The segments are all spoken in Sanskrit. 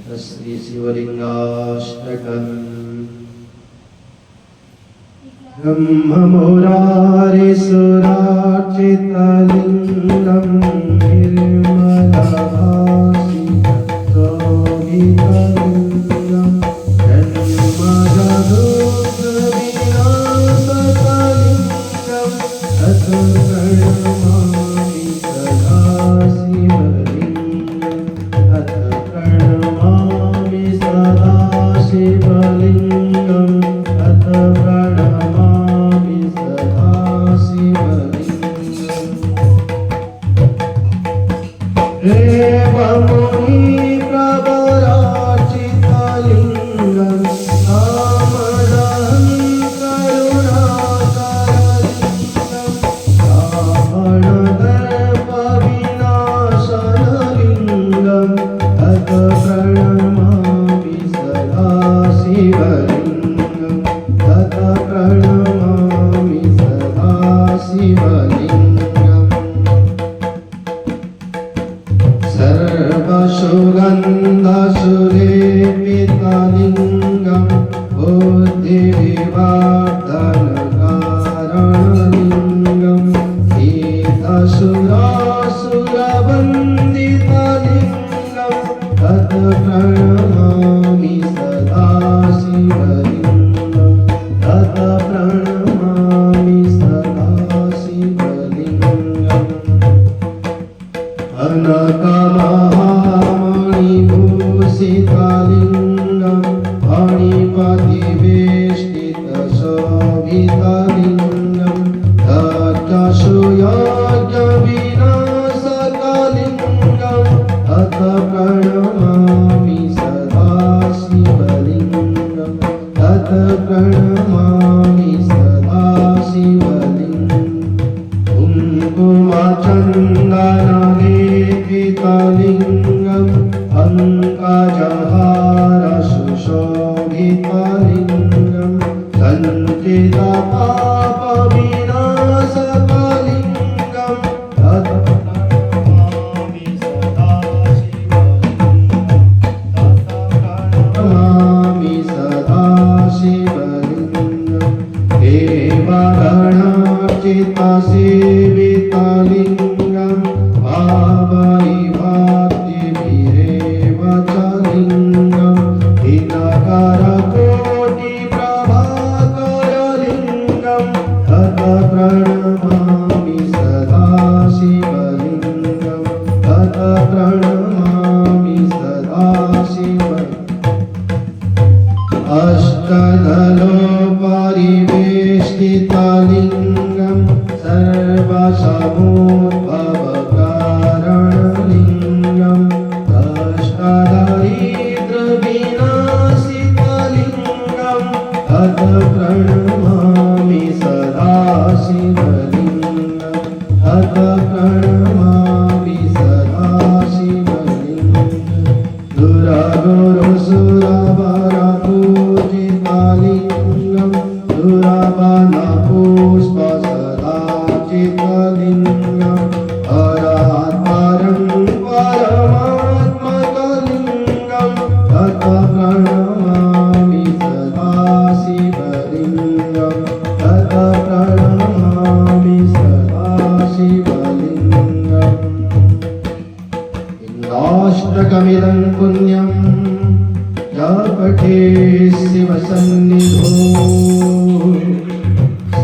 श्री शिवलिंगाष्टकम् ब्रह्ममुरारिसुरार्चितलिङ्गं निर्मलभासितशोभितलिङ्गं जन्मजदुःखविनाशकलिङ्गं प्रणमामि सदा शिवलिङ्गं अथ प्रणमामि सदा शिवलिङ्गम् देवमुनिप्रवरार्चितलिङ्गं कामदहं करुणाकरलिङ्गं रावणदर्पविनाशनलिङ्गं अथ प्रणमामि सदा शिवलिङ्गं तत प्रणमामि सदा शिवलिङ्गम् सर्वसुगन्धसुलेपितलिङ्गं बुद्धिविवर्धनकारणलिङ्गं गीतसुरासुरवन्दितलिङ्गं तत् प्रणमामि सदा शिवलिङ्गं तत् प्रणमामि सदा शिवलिङ्गम् अनकमहामणिभूषितलिङ्गं फणिपतिवेष्टितशोभितलिङ्गं तर्कशूयज्ञविनाशकलिङ्गं अथ प्रणमामि सदा शिवलिङ्गं तत् प्रणमामि सदा शिवलिङ्गम् कुङ्कुमचन्दनलेपितलिङ्गं पङ्कजहारसुशोभितलिङ्गं सञ्चितपापविनाशकलिङ्गं तत् प्रणमामि सदा शिवलिङ्गं देवगणार्चितसेवितलिङ्गं भावैवाक्तिभिरेव च लिङ्गं दिनकरकोटिप्रभाकरलिङ्गं तत् प्रणमामि सदा शिवलिङ्गं तत् प्रणमामि सदा शिवलिङ्गम् अष्टदलोपरिवेष्टितलिङ्गं सर्वसमुद्भवकारणलिङ्गं कष्टदरिद्रविनाशितलिङ्गं तत् प्रणमामि सदा शिवलिङ्गं तत् प्रणमामि सदा शिवलिङ्गम् दुरगुरुसुरवरपूजितलिङ्गं दुरवनपुष्पसदार्चितलिङ्गं हरात्परं परमात्मकलिङ्गं तत् प्रणमामि सदा शिवलिङ्गं तत् प्रणमामि सदा शिवलिङ्गम् लिङ्गाष्टकमिदं पुण्यं या पठे शिवसन्निधौ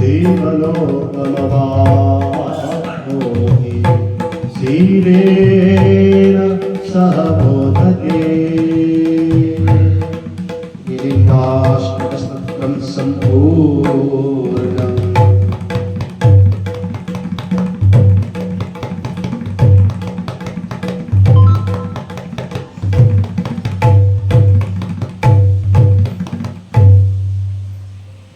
शिवलोकमवाप्नोति शीलेन सह बोधते लिङ्गाष्टकस्तोत्रं सम्पूर्णम्।